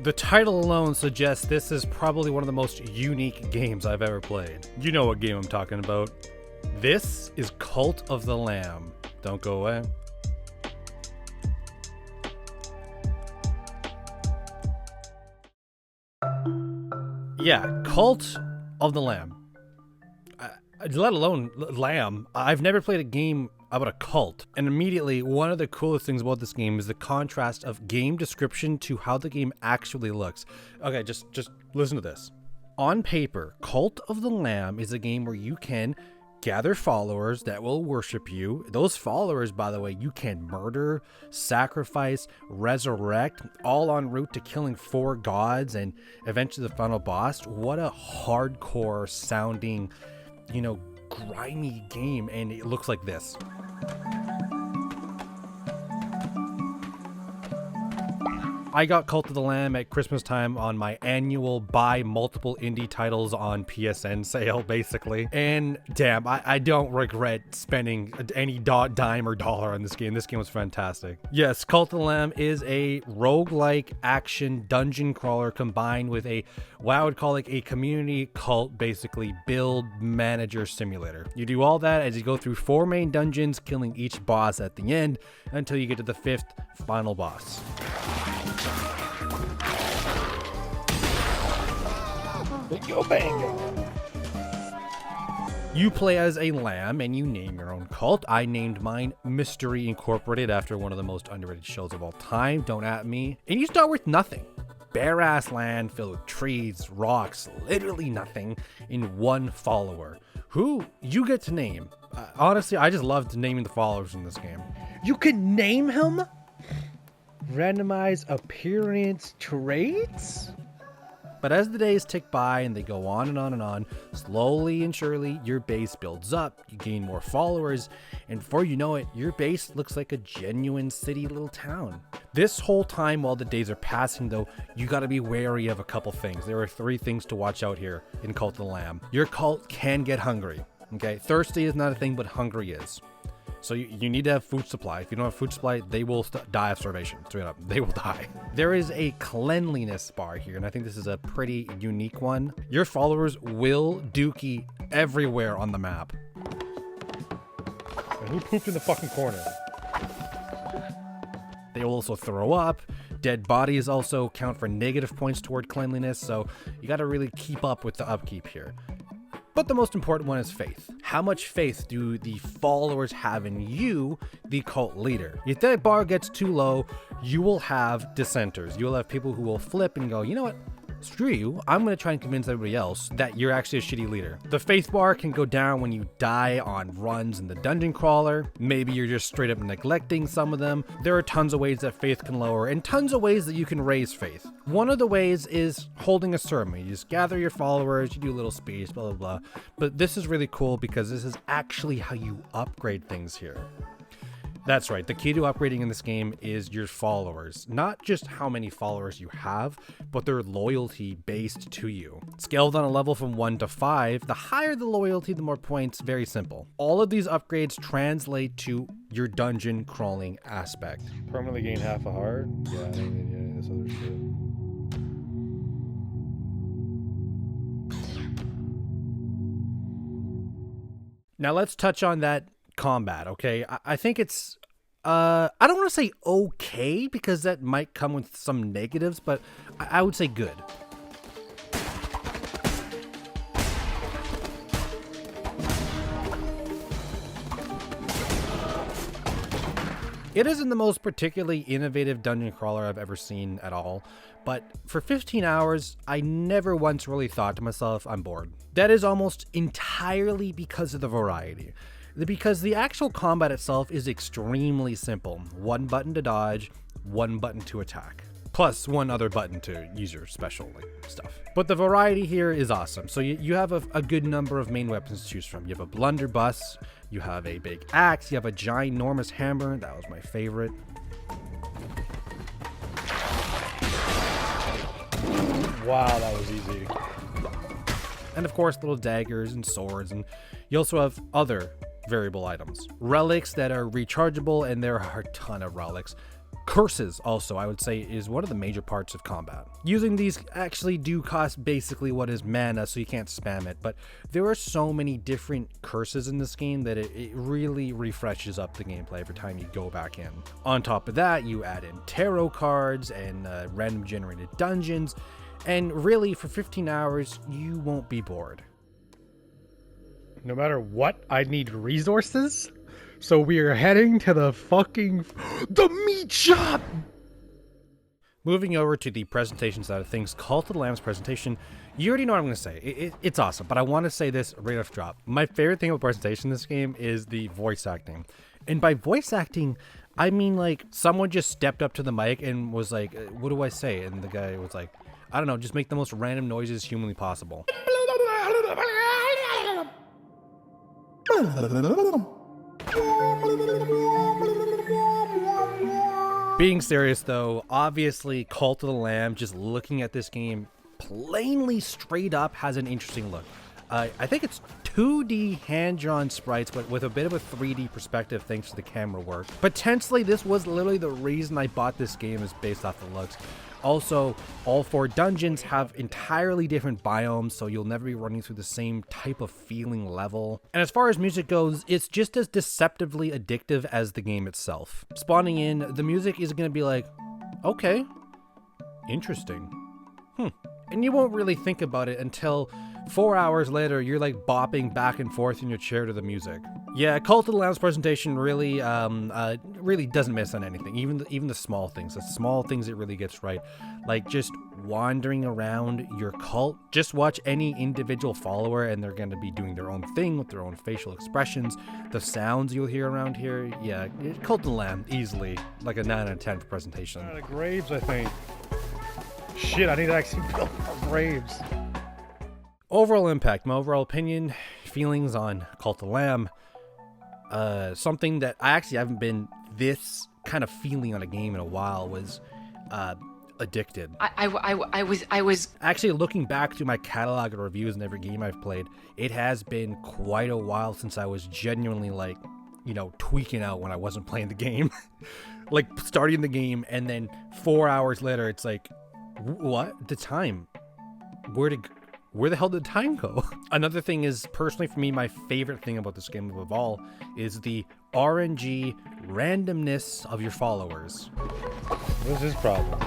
The title alone suggests this is probably one of the most unique games I've ever played. You know what game I'm talking about. This is Cult of the Lamb. Don't go away. Yeah, Cult of the Lamb. Let alone Lamb. I've never played a game about a cult. And immediately, one of the coolest things about this game is the contrast of game description to how the game actually looks. Okay, just listen to this. On paper, Cult of the Lamb is a game where you can gather followers that will worship you. Those followers, by the way, you can murder, sacrifice, resurrect, all en route to killing 4 gods and eventually the final boss. What a hardcore sounding, grimy game, and it looks like this. I got Cult of the Lamb at Christmas time on my annual buy multiple indie titles on PSN sale, basically. And damn, I don't regret spending any dime or dollar on this game. This game was fantastic. Yes, Cult of the Lamb is a roguelike action dungeon crawler combined with what I would call like a community cult, basically build manager simulator. You do all that as you go through 4 main dungeons, killing each boss at the end until you get to the 5th final boss. Bingo bango. You play as a lamb and you name your own cult. I named mine Mystery Incorporated after one of the most underrated shows of all time. Don't at me. And you start with nothing. Bare ass land filled with trees, rocks, literally nothing, in one follower who you get to name. Honestly, I just loved naming the followers in this game. You can name him? Randomize appearance traits? But as the days tick by and they go on and on and on, slowly and surely your base builds up, you gain more followers, and before you know it, your base looks like a genuine city little town. This whole time while the days are passing though, you gotta be wary of a couple things. There are 3 things to watch out here in Cult of the Lamb. Your cult can get hungry, okay? Thirsty is not a thing, but hungry is. So you need to have food supply. If you don't have food supply, they will die of starvation. Straight up, they will die. There is a cleanliness bar here, and I think this is a pretty unique one. Your followers will dookie everywhere on the map. And who pooped in the fucking corner? They will also throw up. Dead bodies also count for negative points toward cleanliness, so you gotta really keep up with the upkeep here. But the most important one is faith. How much faith do the followers have in you, the cult leader? If that bar gets too low, you will have dissenters. You will have people who will flip and go, you know what? Screw you. I'm going to try and convince everybody else that you're actually a shitty leader. The faith bar can go down when you die on runs in the dungeon crawler. Maybe you're just straight up neglecting some of them. There are tons of ways that faith can lower and tons of ways that you can raise faith. One of the ways is holding a sermon. You just gather your followers, you do a little speech, blah, blah, blah. But this is really cool because this is actually how you upgrade things here. That's right. The key to upgrading in this game is your followers. Not just how many followers you have, but their loyalty based to you. Scaled on a level from 1 to 5, the higher the loyalty, the more points. Very simple. All of these upgrades translate to your dungeon crawling aspect. Permanently gain half a heart? Yeah, this other shit. Now let's touch on that combat, okay? I think it's I don't want to say okay because that might come with some negatives, but I would say good. It isn't the most particularly innovative dungeon crawler I've ever seen at all, but for 15 hours, I never once really thought to myself, I'm bored. That is almost entirely because of the variety. Because the actual combat itself is extremely simple. 1 button to dodge, 1 button to attack. Plus 1 other button to use your special stuff. But the variety here is awesome. So you have a good number of main weapons to choose from. You have a blunderbuss, you have a big axe, you have a ginormous hammer. That was my favorite. Wow, that was easy. And of course, little daggers and swords. And you also have other variable items. Relics that are rechargeable, and there are a ton of relics. Curses also, I would say, is one of the major parts of combat. Using these actually do cost basically what is mana, so you can't spam it, but there are so many different curses in this game that it really refreshes up the gameplay every time you go back in. On top of that, you add in tarot cards and random generated dungeons, and really for 15 hours, you won't be bored. No matter what, I need resources. So we are heading to the meat shop. Moving over to the presentation side of things, Cult of the Lamb's presentation, you already know what I'm going to say. It's awesome, but I want to say this right off the drop. My favorite thing about presentation in this game is the voice acting. And by voice acting, I mean like someone just stepped up to the mic and was like, what do I say? And the guy was like, I don't know, just make the most random noises humanly possible. Being serious though, obviously Cult of the Lamb, just looking at this game plainly straight up, has an interesting look. I think it's 2D hand-drawn sprites, but with a bit of a 3D perspective thanks to the camera work. Potentially this was literally the reason I bought this game, is based off the looks. Also, all 4 dungeons have entirely different biomes, so you'll never be running through the same type of feeling level. And as far as music goes, it's just as deceptively addictive as the game itself. Spawning in, the music is going to be like, okay, interesting. And you won't really think about it until 4 hours later, you're like bopping back and forth in your chair to the music. Yeah, Cult of the Lamb's presentation really really doesn't miss on anything, even the small things. The small things it really gets right, like just wandering around your cult. Just watch any individual follower and they're going to be doing their own thing with their own facial expressions. The sounds you'll hear around here, yeah, Cult of the Lamb, easily like a 9 out of 10 for presentation. The graves, I think. Shit, I need to actually build more graves. Overall impact, my overall opinion, feelings on Cult of the Lamb. Something that I actually haven't been this kind of feeling on a game in a while was addicted. I was actually looking back through my catalog of reviews and every game I've played. It has been quite a while since I was genuinely like, tweaking out when I wasn't playing the game. Like starting the game and then 4 hours later, it's like, what? The time? Where the hell did time go? Another thing is, personally for me, my favorite thing about this game above all is the RNG randomness of your followers. What's his problem?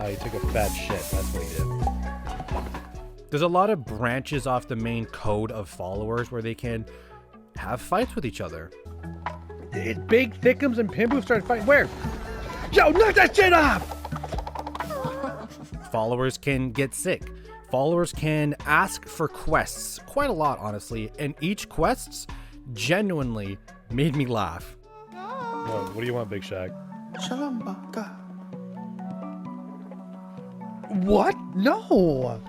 He took a fat shit. That's what he did. There's a lot of branches off the main code of followers where they can have fights with each other. Big Thickums and Pimbu started fighting. Where? Yo, knock that shit off! Followers can get sick. Followers can ask for quests, quite a lot honestly, and each quests genuinely made me laugh. What do you want, Big Shaq? What? No!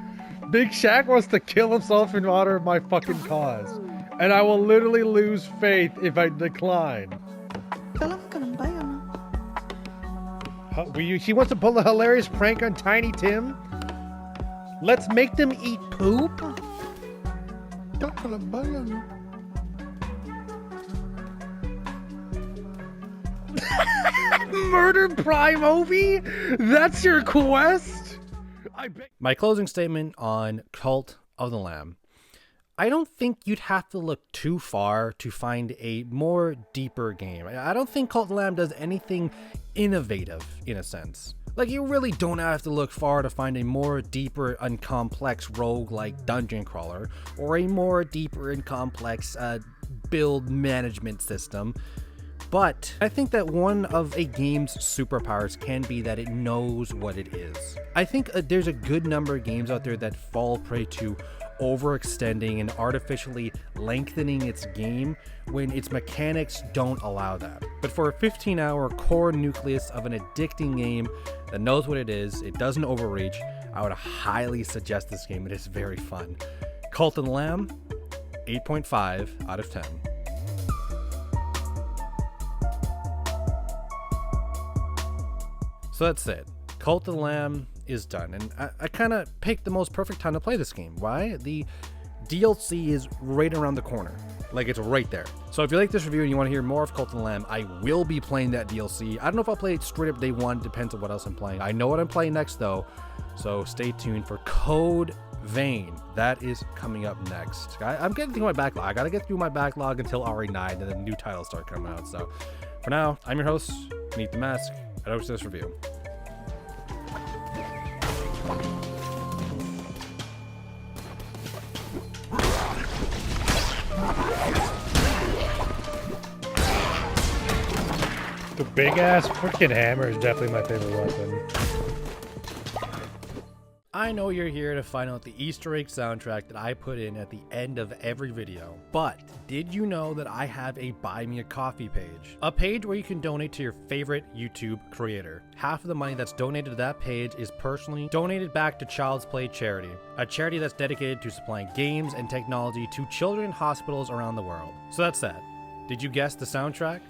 Big Shaq wants to kill himself in honor of my fucking cause. And I will literally lose faith if I decline. He wants to pull a hilarious prank on Tiny Tim? Let's make them eat poop? Murder Prime Ovi? That's your quest? My closing statement on Cult of the Lamb. I don't think you'd have to look too far to find a more deeper game. I don't think Cult of the Lamb does anything innovative in a sense. Like, you really don't have to look far to find a more deeper and complex roguelike dungeon crawler, or a more deeper and complex build management system. But I think that one of a game's superpowers can be that it knows what it is. I think there's a good number of games out there that fall prey to overextending and artificially lengthening its game when its mechanics don't allow that. But for a 15-hour core nucleus of an addicting game that knows what it is, it doesn't overreach, I would highly suggest this game. It is very fun. Cult of the Lamb, 8.5 out of 10. So that's it. Cult of the Lamb is done, and I kind of picked the most perfect time to play this game. Why? The DLC is right around the corner. Like, it's right there. So if you like this review and you want to hear more of Cult of the Lamb, I will be playing that DLC. I don't know if I'll play it straight up day one. Depends on what else I'm playing. I know what I'm playing next, though. So stay tuned for Code Vein. That is coming up next. I'm getting through my backlog. I got to get through my backlog until RE9, and then new titles start coming out. So for now, I'm your host, Neat the Mask. I host this review. The big ass freaking hammer is definitely my favorite weapon. I know you're here to find out the Easter egg soundtrack that I put in at the end of every video, but did you know that I have a Buy Me a Coffee page? A page where you can donate to your favorite YouTube creator. Half of the money that's donated to that page is personally donated back to Child's Play Charity, a charity that's dedicated to supplying games and technology to children in hospitals around the world. So that's that. Did you guess the soundtrack?